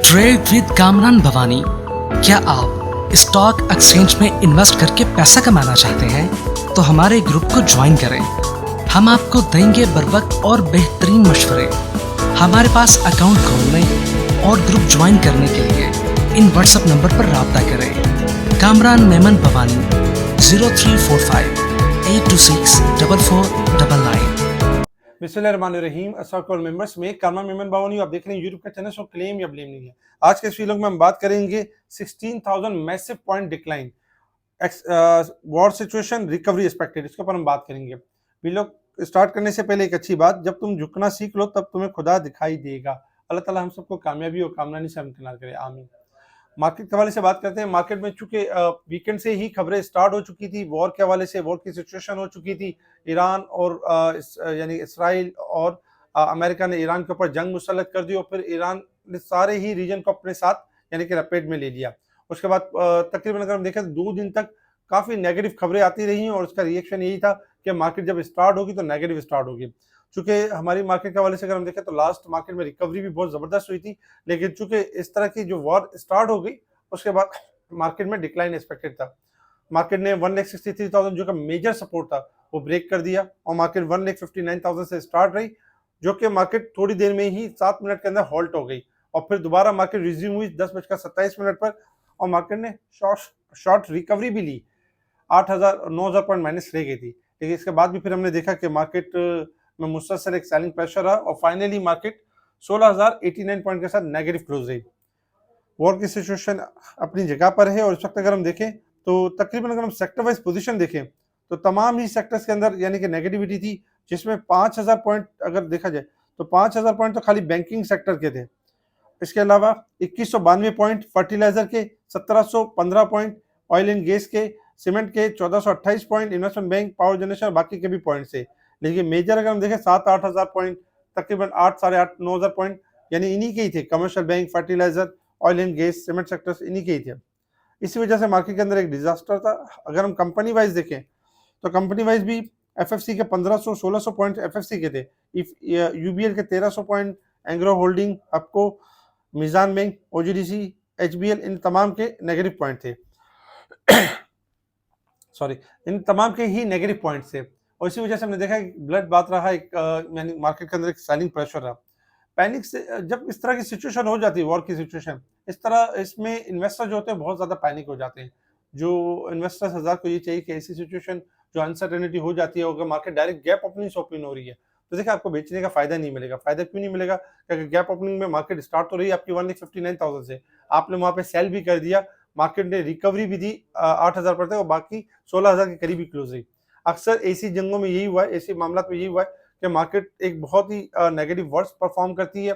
Trade with Kamran Bhavani. क्या आप stock exchange में इन्वेस्ट करके पैसा कमाना चाहते हैं तो हमारे ग्रुप को ज्वाइन करें। हम आपको देंगे बर वक्त और बेहतरीन मशवरे। हमारे पास अकाउंट खोलने और ग्रुप ज्वाइन करने के लिए इन व्हाट्सएप नंबर पर राब्ता करें। कामरान मेमन भवानी 0345 826 4499। बिस्मिल्लाहिर्रहमानिर्रहीम। अस्सलाम मेंबर्स में कामरान मेमन भवानी आप देख रहे हैं यूट्यूब का चैनल। सो क्लेम या ब्लेम नहीं है। आज के इस वीडियो में हम बात करेंगे 16,000 massive point decline, war situation, recovery expected, इसके ऊपर हम बात करेंगे। वीडियो स्टार्ट करने से पहले एक अच्छी बात, जब तुम झुकना सीख लो तब तुम्हें खुदा दिखाई देगा। अल्लाह ताला हम सबको कामयाबी और कामरानी से हमकिनार करे, आमीन। मार्केट के हवाले से बात करते हैं। मार्केट में चूंकि वीकेंड से ही खबरें स्टार्ट हो चुकी थी, वॉर के हवाले से, वॉर की सिचुएशन हो चुकी थी। ईरान और यानी इसराइल और अमेरिका ने ईरान के ऊपर जंग मुसल्लत कर दी और फिर ईरान ने सारे ही रीजन को अपने साथ यानी कि लपेट में ले लिया। उसके बाद तकरीबन अगर हम देखें तो 2 दिन तक काफ़ी नेगेटिव खबरें आती रही और उसका रिएक्शन यही था कि मार्केट जब स्टार्ट होगी तो नेगेटिव स्टार्ट होगी। चूंकि हमारी मार्केट के हवाले से अगर हम देखें तो लास्ट मार्केट में रिकवरी भी बहुत ज़बरदस्त हुई थी, लेकिन चूंकि इस तरह की जो वॉर स्टार्ट हो गई उसके बाद मार्केट में डिक्लाइन एक्सपेक्टेड था। मार्केट ने 1,63,000 जो का मेजर सपोर्ट था वो ब्रेक कर दिया और मार्केट 1,59,000 से स्टार्ट रही, जो कि मार्केट थोड़ी देर में ही 7 मिनट के अंदर हॉल्ट हो गई और फिर दोबारा मार्केट रिज्यूम हुई 10:27 पर और मार्केट ने शॉर्ट रिकवरी भी ली। 9,000 पॉइंट माइनस रह गई थी, लेकिन इसके बाद भी फिर हमने देखा कि मार्केट में मुसलसल एक सेलिंग प्रेशर रहा और फाइनली मार्केट 16,089 पॉइंट के साथ नेगेटिव क्लोज रही। वॉर की सिचुएशन अपनी जगह पर है और इस वक्त अगर हम देखें तो तकरीबन अगर हम सेक्टर वाइज पोजीशन देखें तो तमाम ही सेक्टर्स के अंदर यानी कि नेगेटिविटी थी, जिसमें 5,000 पॉइंट अगर देखा जाए तो 5,000 पॉइंट तो खाली बैंकिंग सेक्टर के थे। इसके अलावा 2192 पॉइंट फर्टिलाइजर के, 1715 पॉइंट ऑयल एंड गैस के, सीमेंट के, 1428 point investment bank, power generation और बाकी के भी पॉइंट से। लेकिन मेजर अगर हम देखें 7-8 हज़ार पॉइंट, तकरीबन 8, साढ़े 8, 9,000 पॉइंट यानी इन्हीं के ही थे। Commercial bank, fertiliser, oil and gas, cement sectors इन्हीं के ही थे। इसी वजह से मार्केट के अंदर एक डिजास्टर था। अगर हम कंपनी वाइज देखें तो कंपनी वाइज भी एफएफसी के 1500-1600 पॉइंट एफएफसी के थे, यूबीएल के 1300 पॉइंट, एंग्रो होल्डिंग, आपको मिजान बैंक, ओजीडीसी, एचबीएल, इन तमाम के नेगेटिव पॉइंट थे। सॉरी, इन तमाम के ही नेगेटिव पॉइंट थे और इसी वजह से हमने देखा ब्लड बात रहा, एक यानी मार्केट के अंदर एक सेलिंग प्रेशर रहा। पैनिक से जब इस तरह की सिचुएशन हो जाती है, वॉर की सिचुएशन, इस तरह इसमें इन्वेस्टर जो होते हैं बहुत ज़्यादा पैनिक हो जाते हैं। जो इन्वेस्टर्स हज़ार को ये चाहिए कि ऐसी सिचुएशन जो अनसर्टेनिटी हो जाती है, अगर मार्केट डायरेक्ट गैप ओपनिंग से ओपन हो रही है तो देखिए आपको बेचने का फायदा नहीं मिलेगा। फायदा क्यों नहीं मिलेगा? क्योंकि गैप ओपनिंग में मार्केट स्टार्ट तो रही है आपकी 1,59,000 से, आपने वहाँ पे सेल भी कर दिया, मार्केट ने रिकवरी भी दी 8,000 पर तक और बाकी 16,000 के करीब ही क्लोज रही। अक्सर ऐसी जंगों में यही हुआ है, ऐसे मामला में यही हुआ है कि मार्केट एक बहुत ही नेगेटिव वर्ड्स परफॉर्म करती है,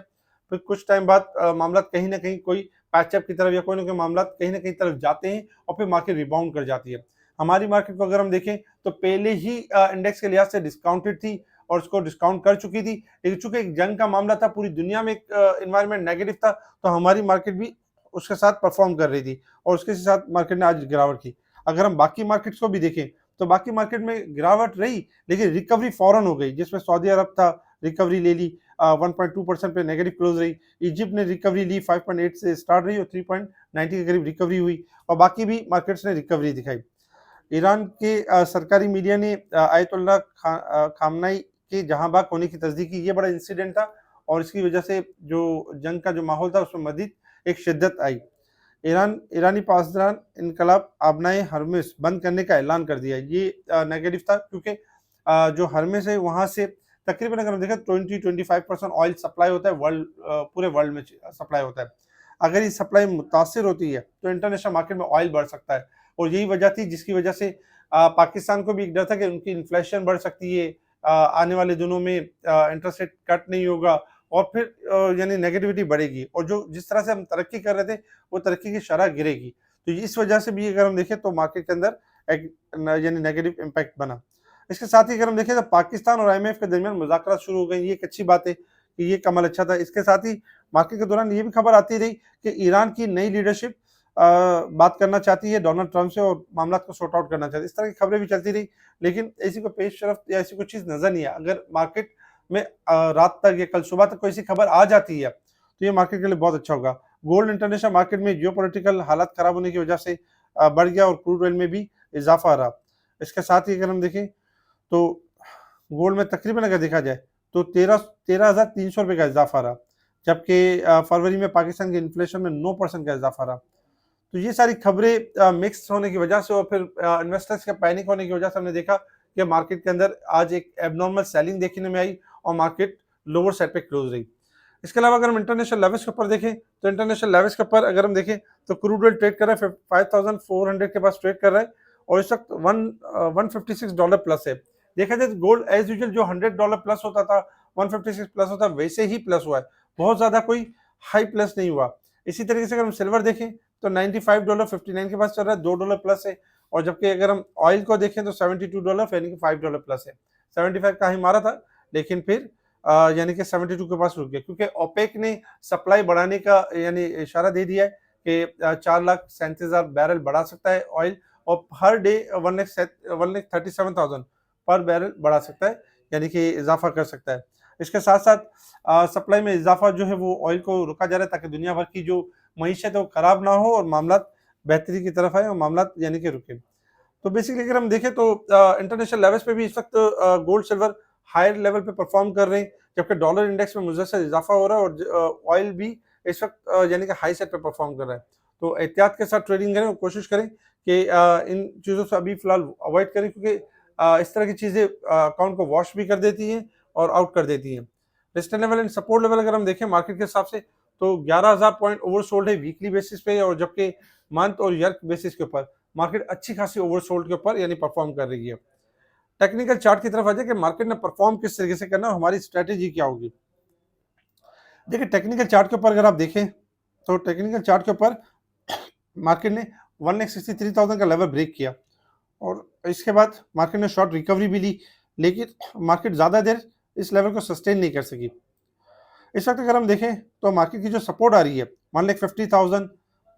फिर कुछ टाइम बाद मामला कहीं ना कहीं कोई पैचअप की तरफ या कोई ना कोई मामला कहीं ना कहीं तरफ जाते हैं और फिर मार्केट रिबाउंड कर जाती है। हमारी मार्केट को अगर हम देखें तो पहले ही इंडेक्स के लिहाज से डिस्काउंटेड थी और उसको डिस्काउंट कर चुकी थी, लेकिन चूंकि एक जंग का मामला था, पूरी दुनिया में एक इन्वायरमेंट नेगेटिव था, तो हमारी मार्केट भी उसके साथ परफॉर्म कर रही थी और उसके साथ मार्केट ने आज गिरावट की। अगर हम बाकी मार्केट्स को भी देखें तो बाकी मार्केट में गिरावट रही, लेकिन रिकवरी फौरन हो गई, जिसमें सऊदी अरब था, रिकवरी ले ली, 1.2% पे नेगेटिव क्लोज रही। इजिप्ट ने रिकवरी ली, 5.8 से स्टार्ट रही और 3.90 के करीब रिकवरी हुई और बाकी भी मार्केट्स ने रिकवरी दिखाई। ईरान के सरकारी मीडिया ने आयतुल्लाह खामनाई के जहां बाग होने की तस्दीक की। ये बड़ा इंसिडेंट था और इसकी वजह से जो जंग का जो माहौल था उसमें मजीद एक शिद्दत आई। ईरानी पासदान इनकलाब आबनाए हरमुज बंद करने का ऐलान कर दिया। ये नेगेटिव था क्योंकि जो हरमुज है वहाँ से तकरीबन अगर हम देखें 20-25% ऑयल सप्लाई होता है वर्ल्ड, पूरे वर्ल्ड में सप्लाई होता है। अगर ये सप्लाई मुतासिर होती है तो इंटरनेशनल मार्केट में ऑयल बढ़ सकता है और यही वजह थी जिसकी वजह से पाकिस्तान को भी एक डर था कि उनकी इन्फ्लेशन बढ़ सकती है, आने वाले दिनों में इंटरेस्ट रेट कट नहीं होगा और फिर यानी नेगेटिविटी बढ़ेगी और जो जिस तरह से हम तरक्की कर रहे थे वो तरक्की की शरह गिरेगी। तो इस वजह से भी अगर हम देखें तो मार्केट के अंदर एक यानी नेगेटिव इम्पैक्ट बना। इसके साथ ही अगर हम देखें तो पाकिस्तान और आईएमएफ के दरमियान मुज़ाकरात शुरू हो गई, ये एक अच्छी बात है कि ये कमल अच्छा था। इसके साथ ही मार्केट के दौरान ये भी खबर आती रही कि ईरान की नई लीडरशिप बात करना चाहती है डोनाल्ड ट्रंप से और मामला को सॉर्ट आउट करना चाहती है। इस तरह की खबरें भी चलती रही, लेकिन ऐसी कोई पेश रफ्त या ऐसी कोई चीज़ नज़र नहीं है। अगर मार्केट में रात तक या कल सुबह तक कोई ऐसी खबर आ जाती है तो ये मार्केट के लिए बहुत अच्छा होगा। गोल्ड इंटरनेशनल मार्केट में जियोपॉलिटिकल हालात खराब होने की वजह से बढ़ गया और क्रूड ऑयल में भी इजाफा रहा। इसके साथ ही अगर हम देखें तो गोल्ड में तकरीबन अगर देखा जाए तो 13,300 रुपये का इजाफा रहा, जबकि फरवरी में पाकिस्तान के इन्फ्लेशन में 9% का इजाफा रहा। तो ये सारी खबरें मिक्स होने की वजह से और फिर इन्वेस्टर्स के पैनिक होने की वजह से हमने देखा कि मार्केट के अंदर आज एक एबनॉर्मल सेलिंग देखने में आई और मार्केट लोअर साइड पे क्लोज रही। इसके अलावा अगर हम इंटरनेशनल लेवल्स के ऊपर देखें तो इंटरनेशनल लेवल्स के ऊपर अगर हम देखें तो क्रूड ऑयल ट्रेड कर रहा है 5400 के पास ट्रेड कर रहा है और इस वक्त $156 प्लस है। देखा जाए तो गोल्ड एज यूजुअल जो $100 प्लस होता था, 156 प्लस होता, वैसे ही प्लस हुआ है, बहुत ज्यादा कोई हाई प्लस नहीं हुआ। इसी तरीके से अगर हम सिल्वर देखें तो $95.59 के पास चल रहा है, $2 प्लस है। और जबकि अगर हम ऑयल को देखें तो $72 यानी कि $5 प्लस है। 75 का ही मारा था लेकिन फिर यानी कि 72 के पास रुक गया, क्योंकि ओपेक ने सप्लाई बढ़ाने का यानी इशारा दे दिया है कि 4,37,000 बैरल बढ़ा सकता है ऑयल और हर डे 1,37,000 पर बैरल बढ़ा सकता है, यानी कि इजाफा कर सकता है। इसके साथ साथ सप्लाई में इजाफा जो है वो ऑयल को रुका जा रहा है ताकि दुनिया भर की जो मईशत है वो खराब ना हो और मामला बेहतरी की तरफ आए और मामला यानी कि रुके। तो बेसिकली अगर हम देखें तो इंटरनेशनल लेवल्स पे भी इस वक्त गोल्ड सिल्वर हायर लेवल पे परफॉर्म कर रहे हैं, जबकि डॉलर इंडेक्स में मुसलसल इजाफा हो रहा है और ऑयल भी इस वक्त यानी कि हाई साइड पे परफॉर्म कर रहा है। तो एहतियात के साथ ट्रेडिंग करें और कोशिश करें कि इन चीज़ों से अभी फिलहाल अवॉइड करें, क्योंकि इस तरह की चीज़ें अकाउंट को वॉश भी कर देती हैं और आउट कर देती हैं। Resistance level and support level अगर हम देखें मार्केट के हिसाब से तो 11,000 पॉइंट ओवरसोल्ड है वीकली बेसिस पे, और जबकि मंथ और ईयर बेसिस के ऊपर मार्केट अच्छी खासी ओवरसोल्ड के ऊपर यानी परफॉर्म कर रही है। टेक्निकल चार्ट की तरफ आ जाए कि मार्केट ने परफॉर्म किस तरीके से करना है, हमारी स्ट्रेटेजी क्या होगी। देखिए टेक्निकल चार्ट के ऊपर अगर आप देखें तो टेक्निकल चार्ट के ऊपर मार्केट ने 1,63,000 का लेवल ब्रेक किया और इसके बाद मार्केट ने शॉर्ट रिकवरी भी ली, लेकिन मार्केट ज़्यादा देर इस लेवल को सस्टेन नहीं कर सकी। इस वक्त अगर हम देखें तो मार्केट की जो सपोर्ट आ रही है 1,50,000,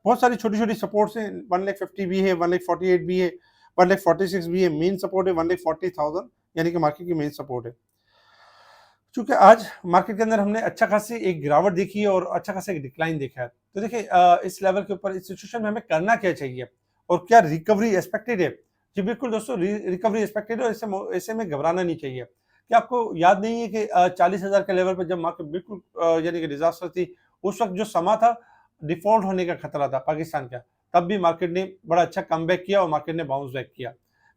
बहुत सारी छोटी छोटी सपोर्ट्स हैं, 1,50,000 भी है, 1,48,000 भी है, 1,46,000 भी है, मेन सपोर्ट है 1,40,000 यानी कि मार्केट की मेन सपोर्ट है। चूंकि आज मार्केट के अंदर हमने अच्छा खासी एक गिरावट देखी है और अच्छा खासा एक डिक्लाइन देखा है, तो देखिए इस लेवल के ऊपर इस सिचुएशन में हमें करना क्या चाहिए और क्या रिकवरी एक्सपेक्टेड है। जी बिल्कुल दोस्तों, रिकवरी एक्सपेक्टेड है और ऐसे में घबराना नहीं चाहिए। क्या आपको याद नहीं है कि 40,000 के लेवल पर जब मार्केट बिल्कुल यानी कि डिजास्टर थी, उस वक्त जो समा था डिफॉल्ट होने का खतरा था पाकिस्तान का, तब भी मार्केट ने बड़ा अच्छा कमबैक किया और मार्केट ने बाउंस बैक किया।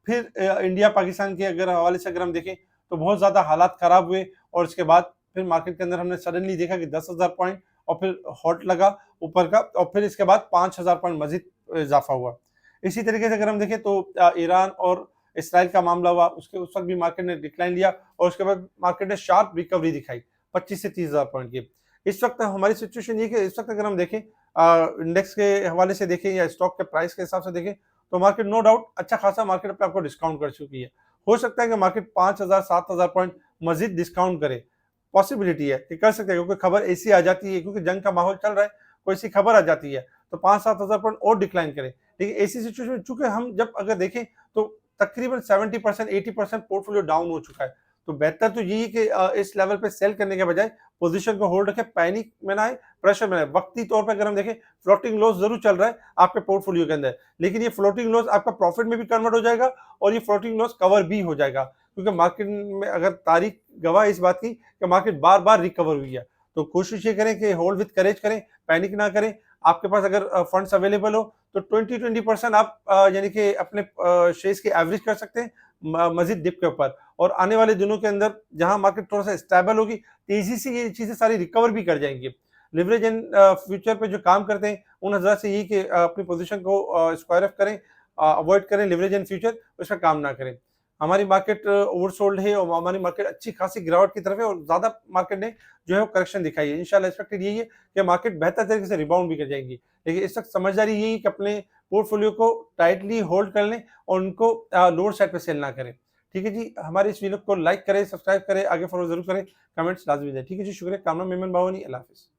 फिर इंडिया पाकिस्तान के अगर हवाले से अगर हम देखें तो बहुत ज्यादा हालात खराब हुए और उसके बाद फिर मार्केट के अंदर हमने सडनली देखा कि 10,000 पॉइंट और फिर हॉट लगा ऊपर का और फिर इसके बाद 5,000 पॉइंट मजीद इजाफा हुआ। इसी तरीके से अगर हम देखें तो ईरान और इसराइल का मामला हुआ, उसके उस वक्त भी मार्केट ने डिक्लाइन लिया और उसके बाद मार्केट ने शार्प रिकवरी दिखाई 25 से 30,000 पॉइंट की। इस वक्त हमारी सिचुएशन ये कि इस वक्त अगर हम देखें इंडेक्स के हवाले से देखें या स्टॉक के प्राइस के हिसाब से देखें तो मार्केट नो डाउट अच्छा खासा मार्केट अपने आपको डिस्काउंट कर चुकी है। हो सकता है कि मार्केट 5,000 7,000 पॉइंट मजीद डिस्काउंट करे, पॉसिबिलिटी है कि कर सकते हैं, क्योंकि खबर ऐसी आ जाती है, क्योंकि जंग का माहौल चल रहा है, कोई ऐसी खबर आ जाती है तो 5-7,000 पॉइंट और डिक्लाइन करे। लेकिन ऐसी सिचुएशन में चूंकि हम जब अगर देखें तो तकरीबन 70% 80% पोर्टफोलियो डाउन हो चुका है, तो बेहतर तो यही है कि इस लेवल पे सेल करने के बजाय पोजीशन को होल्ड रखें, पैनिक में ना आए, प्रेशर में ना आए। वक्ती तौर पे अगर हम देखें फ्लोटिंग लॉस जरूर चल रहा है आपके पोर्टफोलियो के अंदर, लेकिन ये फ्लोटिंग लॉस आपका प्रॉफिट में भी कन्वर्ट हो जाएगा और ये फ्लोटिंग लॉस कवर भी हो जाएगा, क्योंकि मार्केट में अगर तारीख गवाह इस बात की कि मार्केट बार बार रिकवर हुई है। तो कोशिश ये करें कि होल्ड विद करेज करें, पैनिक ना करें। आपके पास अगर फंड्स अवेलेबल हो तो 20% आप यानी कि अपने शेयर्स की एवरेज कर सकते हैं मजीद डिप के ऊपर, और आने वाले दिनों के अंदर जहां मार्केट थोड़ा सा स्टेबल होगी, तेजी से ये चीजें सारी रिकवर भी कर जाएंगी। लिवरेज एंड फ्यूचर पे जो काम करते हैं उन हजरात से यही कि अपनी पोजीशन को स्क्वायर ऑफ करें, अवॉइड करें लिवरेज एंड फ्यूचर, उस पर काम ना करें। हमारी मार्केट ओवरसोल्ड है और हमारी मार्केट अच्छी खासी गिरावट की तरफ है और ज्यादा मार्केट ने जो है वो करेक्शन दिखाई है। इंशाल्लाह एक्सपेक्टेड यही है कि मार्केट बेहतर तरीके से रिबाउंड भी कर जाएंगी, लेकिन इस वक्त समझदारी यही है कि अपने पोर्टफोलियो को टाइटली होल्ड कर लें और उनको लोअर साइड पे सेल ना करें। ठीक है जी, हमारे इस वीडियो को लाइक करें, सब्सक्राइब करें, आगे फॉलो जरूर करें, कमेंट्स लाजमी दें। ठीक है जी, शुक्रिया। कामना मेमन बावनी, अल्लाह हाफिज़।